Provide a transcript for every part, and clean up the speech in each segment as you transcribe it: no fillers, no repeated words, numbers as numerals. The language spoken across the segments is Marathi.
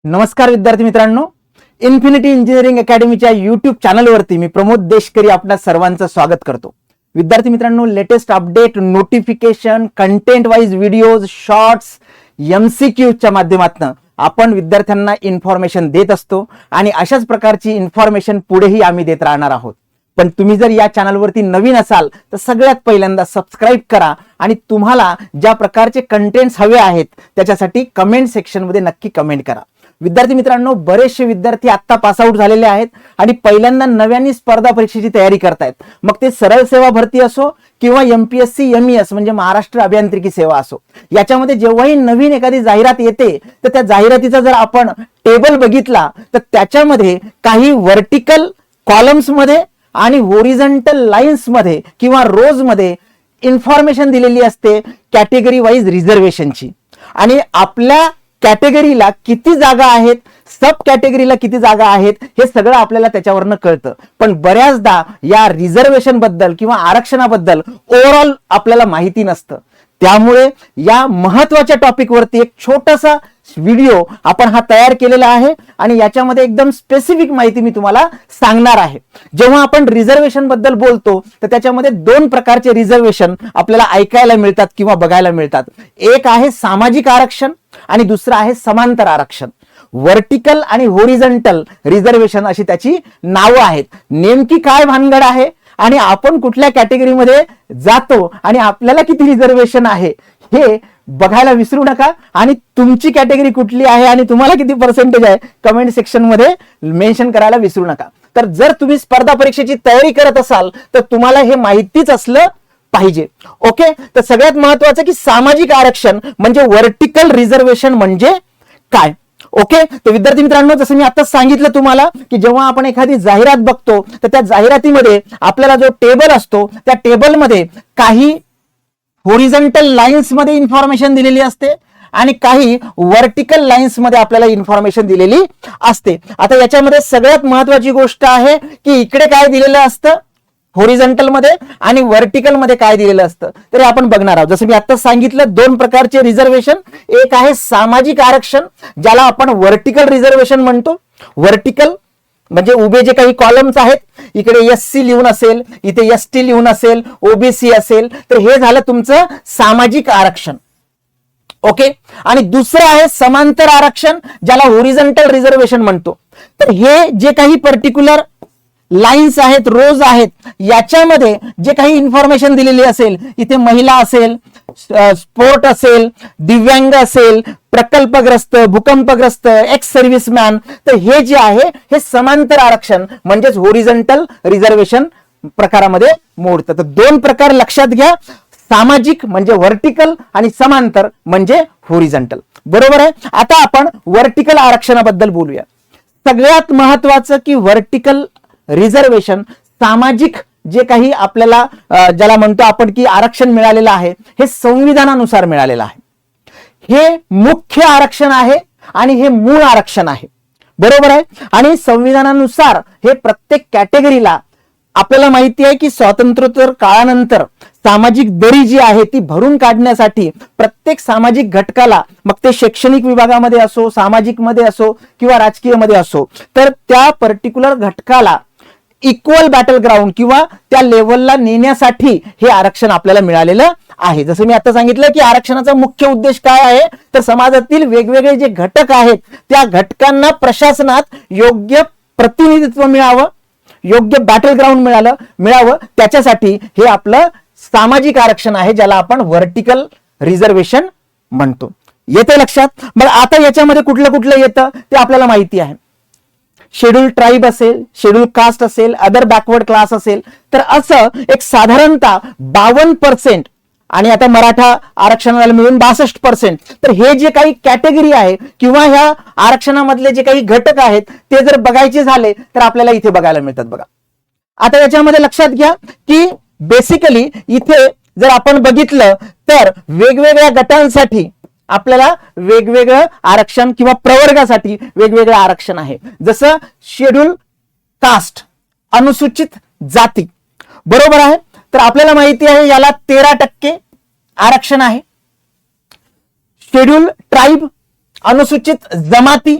नमस्कार विद्यार्थी मित्रांनो, इन्फिनिटी इंजिनिअरिंग अकॅडमीच्या यूट्यूब चॅनलवरती मी प्रमोद देशकरी आपल्या सर्वांचं स्वागत करतो. विद्यार्थी मित्रांनो, latest update, notification, content wise videos, shorts, MCQच्या माध्यमातून आपण विद्यार्थ्यांना इन्फॉर्मेशन देत असतो आणि अशाच प्रकारची इन्फॉर्मेशन पुढेही आम्ही देत राहणार आहोत. पण तुम्ही जर या चॅनलवरती नवीन असाल तर सगळ्यात पहिल्यांदा सबस्क्राईब करा आणि तुम्हाला ज्या प्रकारचे कंटेंट्स हवे आहेत त्याच्यासाठी कमेंट सेक्शनमध्ये नक्की कमेंट करा. विद्यार्थी मित्रांनो, बरेचसे विद्यार्थी आता पास आउट झालेले आहेत आणि पहिल्यांदा नव्याने स्पर्धा परीक्षेची तयारी करतायत. मग ते सरळ सेवा भरती असो किंवा MPSC MES म्हणजे महाराष्ट्र अभियांत्रिकी सेवा असो, याच्यामध्ये जेव्हाही नवीन एखादी जाहिरात येते तर त्या जाहिरातीचा जर आपण टेबल बघितला तर त्याच्यामध्ये काही व्हर्टिकल कॉलम्स मध्ये आणि होरिझॉन्टल लाईन्स मध्ये किंवा रोज मध्ये इन्फॉर्मेशन दिलेली असते कॅटेगरी वाईज रिझर्वेशनची. आणि आपल्या कॅटेगरीला किती जागा आहेत, सब कॅटेगरीला किती जागा आहेत, हे सगळं आपल्याला त्याच्यावरनं कळतं. पण बऱ्याचदा या रिझर्वेशन बद्दल किंवा आरक्षणाबद्दल ओव्हरऑल आपल्याला माहिती नसतं. त्यामुळे या महत्वाच्या टॉपिक वरती एक छोटासा व्हिडिओ आपण हा तयार केलेला आहे आणि याच्यामध्ये एकदम स्पेसिफिक माहिती मी तुम्हाला सांगणार आहे. जेव्हा आपण रिझर्वेशन बद्दल बोलतो तर त्याच्यामध्ये दोन प्रकारचे रिझर्वेशन आपल्याला ऐकायला मिळतात किंवा बघायला मिळतात. एक आहे सामाजिक आरक्षण आणि दुसरं आहे समांतर आरक्षण. व्हर्टिकल आणि होरिझॉन्टल रिझर्वेशन अशी त्याची नावं आहेत. नेमकी काय भानगड आहे आणि आपण कुठल्या कॅटेगरीमध्ये जातो आणि आपल्याला किती रिझर्वेशन आहे हे बघायला विसरू नका. आणि तुमची कॅटेगरी कुठली आहे आणि तुम्हाला किती पर्सेंटेज आहे कमेंट सेक्शन मध्ये मेन्शन करायला विसरू नका. तर जर तुम्ही स्पर्धा परीक्षेची तयारी करत असाल तर तुम्हाला हे माहितीच असलं पाहिजे. ओके, तर सगळ्यात महत्वाचं की सामाजिक आरक्षण म्हणजे व्हर्टिकल रिझर्वेशन म्हणजे काय. ओके, तर विद्यार्थी मित्रांनो, जसं मी आता सांगितलं तुम्हाला की जेव्हा आपण एखादी जाहिरात बघतो तर त्या जाहिरातीमध्ये आपल्याला जो टेबल असतो त्या टेबलमध्ये काही होरिझॉन्टल लाईन्स मध्ये इन्फॉर्मेशन दिलेली असते आणि काही व्हर्टिकल लाईन्स मध्ये आपल्याला इन्फॉर्मेशन दिलेली असते. आता याच्यामध्ये सगळ्यात महत्वाची गोष्ट आहे की इकडे काय दिलेलं असतं होरिझॉन्टल मध्ये आणि व्हर्टिकल मध्ये काय दिलेलं असतं तरी आपण बघणार आहोत. जसं मी आता सांगितलं दोन प्रकारचे रिझर्वेशन, एक आहे सामाजिक आरक्षण ज्याला आपण व्हर्टिकल रिझर्वेशन म्हणतो. व्हर्टिकल म्हणजे उभे जे काही कॉलम्स आहेत, इकडे SC लिहून असेल, इथे ST लिहून असेल, OBC असेल, तर हे झालं तुमचं सामाजिक आरक्षण. ओके, आणि दुसरं आहे समांतर आरक्षण ज्याला होरिझॉन्टल रिझर्वेशन म्हणतो. तर हे जे काही पर्टिक्युलर लाईन्स आहेत, रोज आहेत, याच्यामध्ये जे काही इन्फॉर्मेशन दिलेली असेल, इथे महिला असेल, स्पोर्ट असेल, दिव्यांग असेल, प्रकल्पग्रस्त, भूकंपग्रस्त, एक्स सर्व्हिसमॅन, तर हे जे आहे हे समांतर आरक्षण म्हणजेच होरिझॉन्टल रिझर्वेशन प्रकारामध्ये मोडतं. तर दोन प्रकार लक्षात घ्या, सामाजिक म्हणजे व्हर्टिकल आणि समांतर म्हणजे होरिझॉन्टल. बरोबर आहे. आता आपण व्हर्टिकल आरक्षणाबद्दल बोलूया. सगळ्यात महत्वाचं की व्हर्टिकल रिझर्वेशन सामाजिक जे काही आपल्याला ज्याला म्हणतो आपण की आरक्षण मिळालेलं आहे हे संविधानानुसार मिळालेलं आहे. हे मुख्य आरक्षण आहे आणि हे मूळ आरक्षण आहे. बरोबर आहे. आणि संविधानानुसार हे प्रत्येक कॅटेगरीला आपल्याला माहिती आहे की स्वातंत्र्योत्तर काळानंतर सामाजिक दरी जी आहे ती भरून काढण्यासाठी प्रत्येक सामाजिक घटकाला, मग ते शैक्षणिक विभागामध्ये असो, सामाजिक मध्ये असो किंवा राजकीय मध्ये असो, तर त्या पर्टिक्युलर घटकाला इक्वल बॅटल ग्राउंड किंवा त्या लेवलला नेण्यासाठी हे आरक्षण आपल्याला मिळालेलं आहे. जसं मी आता सांगितलं की आरक्षणाचा मुख्य उद्देश काय आहे, तर समाजातील वेगवेगळे जे घटक आहेत त्या घटकांना प्रशासनात योग्य प्रतिनिधित्व मिळावं, योग्य बॅटल ग्राउंड मिळावं त्याच्यासाठी हे आपलं सामाजिक आरक्षण आहे ज्याला आपण व्हर्टिकल रिझर्वेशन म्हणतो. येते लक्षात. मग आता याच्यामध्ये कुठलं कुठलं येतं ते आपल्याला माहिती आहे. शेड्यूल ट्राईब असेल, शेड्यूल कास्ट असेल, अदर बॅकवर्ड क्लास असेल, तर असं एक साधारणतः 52% आणि आता मराठा आरक्षणाला मिळून 62%. तर हे जे काही कॅटेगरी आहे किंवा ह्या आरक्षणामधले जे काही घटक आहेत ते जर बघायचे झाले तर आपल्याला इथे बघायला मिळतात. बघा, आता याच्यामध्ये लक्षात घ्या की बेसिकली इथे जर आपण बघितलं तर वेगवेगळ्या गटांसाठी आपल्याला वेगवेगळं आरक्षण किंवा प्रवर्गासाठी वेगवेगळं आरक्षण आहे. जसं शेड्यूल कास्ट, अनुसूचित जाती, बरोबर आहे. तर आपल्याला माहिती आहे याला 13% आरक्षण आहे. शेड्यूल ट्राईब, अनुसूचित जमाती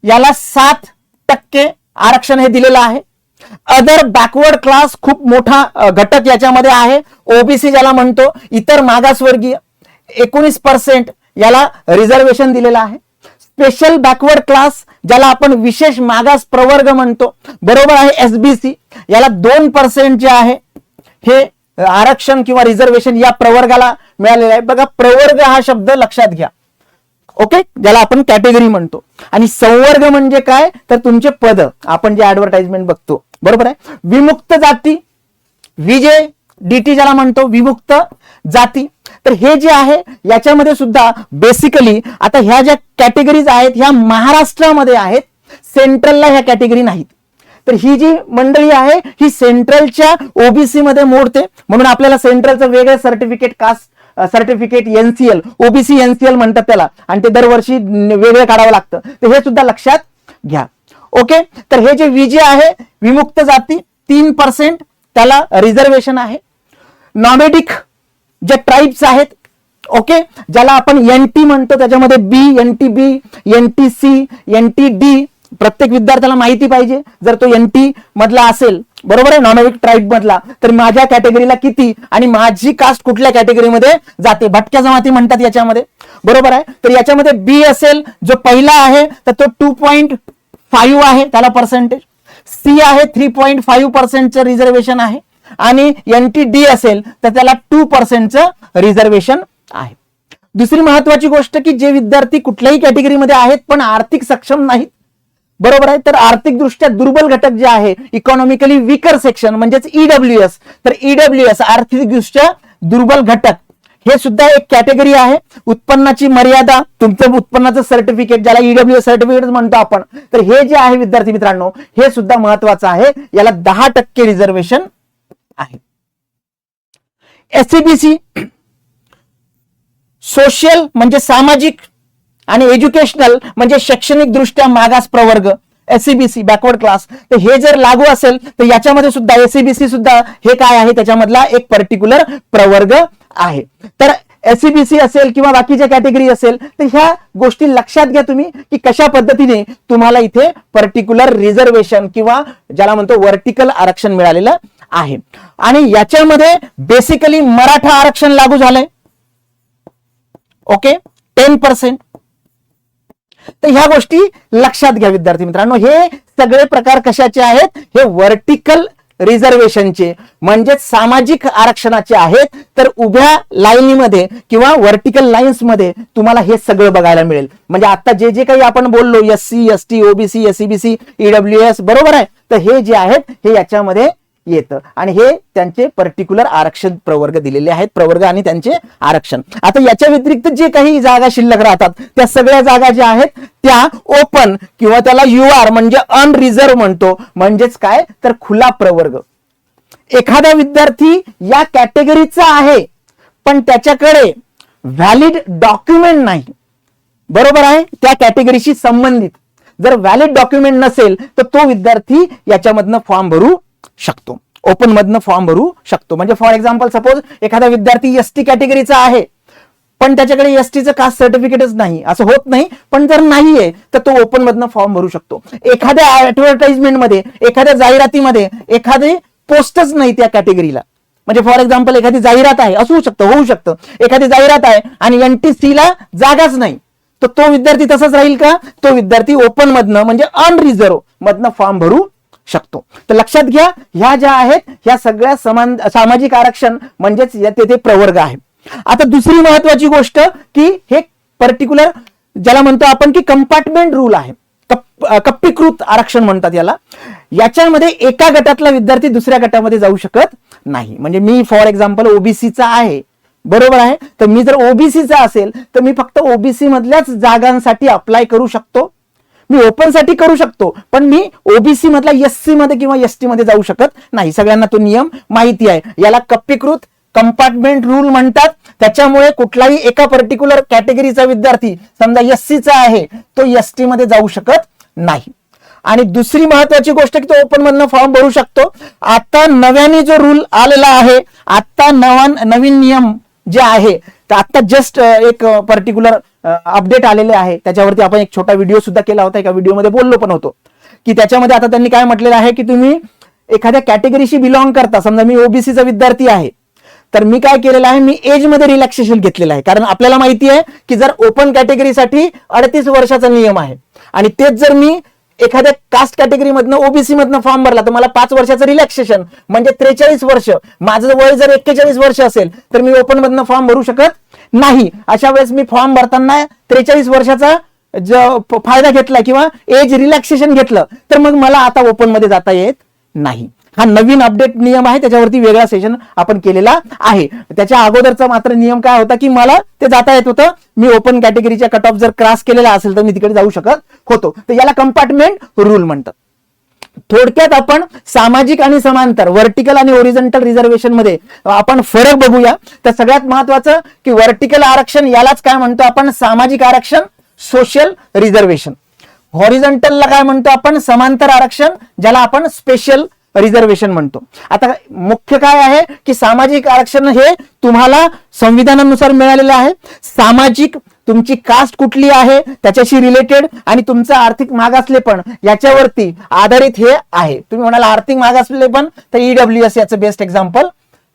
याला 7% आरक्षण हे दिलेलं आहे. अदर बॅकवर्ड क्लास खूप मोठा घटक याच्यामध्ये आहे. ओबीसी ज्याला म्हणतो, इतर मागासवर्गीय 19% याला रिझर्वेशन दिलेलं आहे. स्पेशल बॅकवर्ड क्लास ज्याला आपण विशेष मागास प्रवर्ग म्हणतो, बरोबर आहे, एसबीसी, याला 2% जे आहे हे आरक्षण किंवा रिझर्वेशन या प्रवर्गाला मिळालेलं आहे. बघा, प्रवर्ग हा शब्द लक्षात घ्या. ओके, ज्याला आपण कॅटेगरी म्हणतो. आणि संवर्ग म्हणजे काय, तर तुमचे पद, आपण जे ऍडव्हर्टाइजमेंट बघतो, बरोबर आहे. विमुक्त जाती, विजे डीटी ज्याला म्हणतो, विमुक्त जाती. तर हे जे आहे याच्यामध्ये सुद्धा बेसिकली आता ह्या ज्या कॅटेगरीज आहेत ह्या महाराष्ट्रामध्ये आहेत, सेंट्रलला ह्या कॅटेगरी नाहीत. तर ही जी मंडळी आहे ही सेंट्रलच्या ओबीसी मध्ये मोडते, म्हणून आपल्याला सेंट्रलचं वेगळं certificate, caste certificate, NCL, OBC NCL म्हणतात त्याला, आणि ते दरवर्षी वेगळं काढावं लागतं. तर हे सुद्धा लक्षात घ्या. ओके, तर हे जे विजे आहे, विमुक्त जाती, 3% त्याला रिझर्वेशन आहे. नॉमेडिक जे ट्राईब्स आहेत, ओके, ज्याला आपण एनटी म्हणतो, त्याच्यामध्ये बी, एनटीबी, एनटीसी, एनटीडी, प्रत्येक विद्यार्थ्याला माहिती पाहिजे. जर तो एनटी मधला असेल, बरोबर आहे, नॉमेडिक ट्राईब मधला, तर माझ्या कॅटेगरीला किती आणि माझी कास्ट कुठल्या कॅटेगरीमध्ये जाते, भटक्या जमाती म्हणतात याच्यामध्ये, बरोबर आहे. तर याच्यामध्ये बी असेल जो पहिला आहे तर तो 2.5 आहे त्याला पर्सेंटेज. सी आहे 3.5% रिझर्वेशन आहे. आणि एनटीडी असेल तर त्याला 2% रिझर्वेशन आहे. दुसरी महत्वाची गोष्ट की जे विद्यार्थी कुठल्याही कॅटेगरीमध्ये आहेत पण आर्थिक सक्षम नाहीत, बरोबर आहे, तर आर्थिक दृष्ट्या दुर्बल घटक जे आहे, इकॉनॉमिकली वीकर सेक्शन म्हणजेच ईडब्ल्यूएस, तर ईडब्ल्यूएस आर्थिक दृष्ट्या दुर्बल घटक हे सुद्धा एक कॅटेगरी आहे. उत्पन्नाची मर्यादा, तुमचं उत्पन्नाचं सर्टिफिकेट ज्याला ईडब्ल्यूएस सर्टिफिकेट म्हणतो आपण, तर हे जे आहे विद्यार्थी मित्रांनो हे सुद्धा महत्वाचं आहे. याला 10% रिझर्वेशन आहे. एससीबीसी सोशल म्हणजे सामाजिक आणि एज्युकेशनल म्हणजे शैक्षणिक दृष्ट्या मागास प्रवर्ग, एससीबीसी बॅकवर्ड क्लास, तर हे जर लागू असेल तर याच्यामध्ये सुद्धा एससीबीसी सुद्धा हे काय आहे त्याच्यामधला एक पर्टिक्युलर प्रवर्ग आहे. तर एससीबीसी असेल किंवा बाकीच्या कॅटेगरी असेल तर ह्या गोष्टी लक्षात घ्या तुम्ही की कशा पद्धतीने तुम्हाला इथे पर्टिक्युलर रिझर्वेशन किंवा ज्याला म्हणतो व्हर्टिकल आरक्षण मिळालेलं आहे. आणि याच्यामध्ये बेसिकली मराठा आरक्षण लागू झालंय. ओके, 10%. तर ह्या गोष्टी लक्षात घ्या विद्यार्थी मित्रांनो. हे सगळे प्रकार कशाचे आहेत, हे व्हर्टिकल रिझर्वेशनचे म्हणजे सामाजिक आरक्षणाचे आहेत. तर उभ्या लाईनीमध्ये किंवा व्हर्टिकल लाईन्स मध्ये तुम्हाला हे सगळं बघायला मिळेल. म्हणजे आता जे जे काही आपण बोललो SC, ST, OBC, SCBC, EWS, बरोबर आहे, तर हे जे आहेत हे याच्यामध्ये येतं आणि हे त्यांचे पर्टिक्युलर आरक्षण प्रवर्ग दिलेले आहेत, प्रवर्ग आणि त्यांचे आरक्षण. आता याच्या व्यतिरिक्त जे काही जागा शिल्लक राहतात त्या सगळ्या जागा ज्या आहेत त्या ओपन किंवा त्याला यूआर म्हणजे अनरिझर्व म्हणतो, म्हणजेच काय तर खुला प्रवर्ग. एखादा विद्यार्थी या कॅटेगरीचा आहे पण त्याच्याकडे व्हॅलिड डॉक्युमेंट नाही, बरोबर आहे, त्या कॅटेगरीशी संबंधित जर व्हॅलिड डॉक्युमेंट नसेल तर तो विद्यार्थी याच्यामधनं फॉर्म भरू शकतो, ओपन मधनं फॉर्म भरू शकतो. म्हणजे फॉर एक्झाम्पल सपोज एखादा विद्यार्थी एसटी कॅटेगरीचा आहे पण त्याच्याकडे एसटीचं कास्ट सर्टिफिकेटच नाही, असं होत नाही, पण जर नाहीये तर तो ओपन मधनं फॉर्म भरू शकतो. एखाद्या ऍडव्हर्टाइजमेंट मध्ये, एखाद्या जाहिरातीमध्ये एखादी पोस्टच नाही त्या कॅटेगरीला, म्हणजे फॉर एक्झाम्पल एखादी जाहिरात आहे, असू शकतं, होऊ शकतं, एखादी जाहिरात आहे आणि एनटीसी ला जागाच नाही, तर तो विद्यार्थी तसाच राहील का, तो विद्यार्थी ओपन मधनं म्हणजे अनरिझर्व मधनं फॉर्म भरू शकतो. तर लक्षात घ्या ह्या ज्या आहेत ह्या सगळ्या सामाजिक आरक्षण म्हणजेच तेथे प्रवर्ग आहे. आता दुसरी महत्वाची गोष्ट की हे पर्टिक्युलर ज्याला म्हणतो आपण की कंपार्टमेंट रूल आहे, कप्पीकृत आरक्षण म्हणतात याला. याच्यामध्ये एका गटातला विद्यार्थी दुसऱ्या गटामध्ये जाऊ शकत नाही. म्हणजे मी फॉर एक्झाम्पल ओबीसीचा आहे, बरोबर आहे, तर मी जर ओबीसीचा असेल तर मी फक्त ओबीसी मधल्याच जागांसाठी अप्लाय करू शकतो, मी ओपन साठी करू शकतो, पण मी ओबीसी मधला एससी मध्ये किंवा एसटी मध्ये जाऊ शकत नाही. सगळ्यांना तो नियम माहिती आहे. याला कप्पीकृत कंपार्टमेंट रूल म्हणतात. त्याच्यामुळे कुठलाही एका पर्टिक्युलर कॅटेगरीचा विद्यार्थी समजा एससीचा आहे तो एसटी मध्ये जाऊ शकत नाही. आणि दुसरी महत्वाची गोष्ट की तो ओपन मधनं फॉर्म भरू शकतो. आता नव्याने जो रूल आलेला आहे, आता नवीन नियम जे आहे तर आता जस्ट एक पर्टिक्युलर अपडेट आलेले आहे, त्याच्यावरती आपण एक छोटा व्हिडिओ सुद्धा केला होता, एका व्हिडिओमध्ये बोललो पण होतो की त्याच्यामध्ये आता त्यांनी काय म्हटलेलं आहे की तुम्ही एखाद्या कॅटेगरीशी बिलॉंग करता, समजा मी ओबीसीचा विद्यार्थी आहे तर मी काय केलेलं आहे, मी एज मध्ये रिलॅक्सेशन घेतलेलं आहे. कारण आपल्याला माहिती आहे की जर ओपन कॅटेगरीसाठी 38 वर्षाचा नियम आहे आणि तेच जर मी एखाद्या कास्ट कॅटेगरी मधनं ओबीसी मधनं फॉर्म भरला तर मला 5 वर्षाचं रिलॅक्सेशन म्हणजे 43 वर्ष. माझं वय जर 41 वर्ष असेल तर मी ओपन मधनं फॉर्म भरू शकत नाही. अशा वेळेस मी फॉर्म भरताना 43 वर्षाचा फायदा घेतला किंवा एज रिलॅक्सेशन घेतलं तर मग मला आता ओपन मध्ये जाता येत नाही. हा नवीन अपडेट नियम आहे, त्याच्यावरती वेगळा सेशन आपण केलेला आहे. त्याच्या अगोदरचा मात्र नियम काय होता की मला ते जाता येत होतं, मी ओपन कॅटेगरीच्या कट ऑफ जर क्रॉस केलेला असेल तर मी तिकडे जाऊ शकत होतो. तर याला कंपार्टमेंट रूल म्हणतात. थोडक्यात आपण सामाजिक आणि समांतर व्हर्टिकल आणि ओरिझोंटल रिझर्वेशन मध्ये आपण फरक बघूया. तर सगळ्यात महत्वाचं की व्हर्टिकल आरक्षण यालाच काय म्हणतो आपण, सामाजिक आरक्षण, सोशल रिझर्वेशन. हॉरिझॉन्टलला काय म्हणतो आपण, समांतर आरक्षण, ज्याला आपण स्पेशल रिझर्वेशन म्हणतो. आता मुख्य काय आहे की सामाजिक आरक्षण हे तुम्हाला संविधानानुसार मिळालेलं आहे. सामाजिक तुमची कास्ट कुठली आहे त्याच्याशी रिलेटेड आणि तुमचं आर्थिक मागासलेपण याच्यावरती आधारित हे आहे. तुम्ही म्हणाल आर्थिक मागासलेपण तर ईडब्ल्यूएस याचं बेस्ट एक्झाम्पल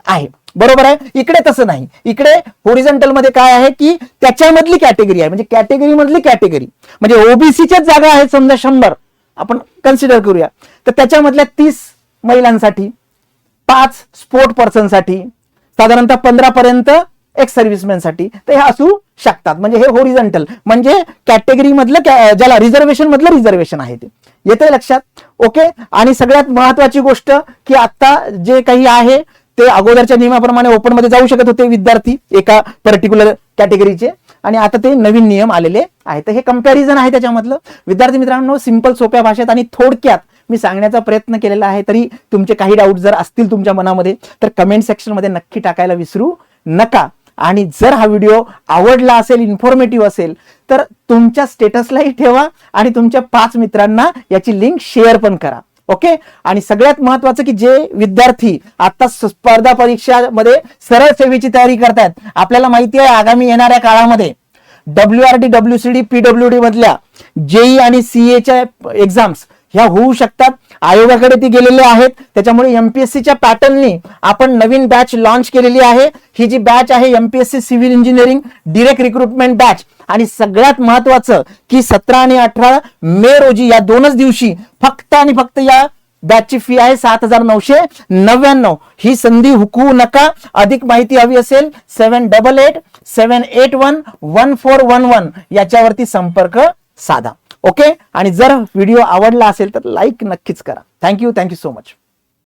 आहे, बरोबर आहे. इकडे तसं नाही. इकडे हॉरिझॉन्टल मध्ये काय आहे की त्याच्यामधली कॅटेगरी आहे, म्हणजे कॅटेगरी मधली कॅटेगरी म्हणजे ओबीसीच्याच जागा आहेत समजा 100 आपण कन्सिडर करूया, तर त्याच्यामधल्या 30 महिलांसाठी, 5 स्पोर्ट पर्सनसाठी, साधारणतः 15 पर्यंत एक्स सर्व्हिसमॅन साठी ते हे असू शकतात. म्हणजे हे हॉरिझॉन्टल म्हणजे कॅटेगरी मधलं ज्याला रिझर्वेशन मधलं रिझर्वेशन आहे ते येते लक्षात. ओके. आणि सगळ्यात महत्वाची गोष्ट की आता जे काही आहे ते अगोदरच्या नियमाप्रमाणे ओपन मध्ये जाऊ शकत होते विद्यार्थी एका पर्टिक्युलर कॅटेगरीचे, आणि आता ते नवीन नियम आलेले आहेत. तर हे कंपॅरिझन आहे त्याच्यामधलं. विद्यार्थी मित्रांनो, सिंपल सोप्या भाषेत आणि थोडक्यात मी सांगण्याचा प्रयत्न केलेला आहे. तरी तुमचे काही डाऊट जर असतील तुमच्या मनामध्ये तर कमेंट सेक्शन मध्ये नक्की टाकायला विसरू नका. आणि जर हा व्हिडिओ आवडला असेल, इन्फॉर्मेटिव्ह असेल तर तुमच्या स्टेटसलाही ठेवा आणि तुमच्या 5 मित्रांना याची लिंक शेअर पण करा. ओके. आणि सगळ्यात महत्वाचं की जे विद्यार्थी आता स्पर्धा परीक्षामध्ये सरळ सेवेची तयारी करतायत, आपल्याला माहिती आहे आगामी येणाऱ्या काळामध्ये WRD, WCD, PWD मधल्या जेई आणि सीएच्या एक्झाम्स ह्या होऊ शकतात. आयोगाकडे ती गेलेले आहेत. त्याच्यामुळे एमपीएससीच्या पॅटर्ननी आपण नवीन बॅच लॉन्च केलेली आहे. ही जी बॅच आहे MPSC civil engineering direct recruitment batch. आणि सगळ्यात महत्वाचं की 17 आणि 18 मे रोजी या 2च दिवशी फक्त आणि फक्त या बॅचची फी आहे 7,999. ही संधी हुकवू नका. अधिक माहिती हवी असेल 7887811411 याच्यावरती संपर्क साधा. ओके. आणि जर व्हिडिओ आवडला असेल तर लाईक नक्कीच करा. Thank you so much.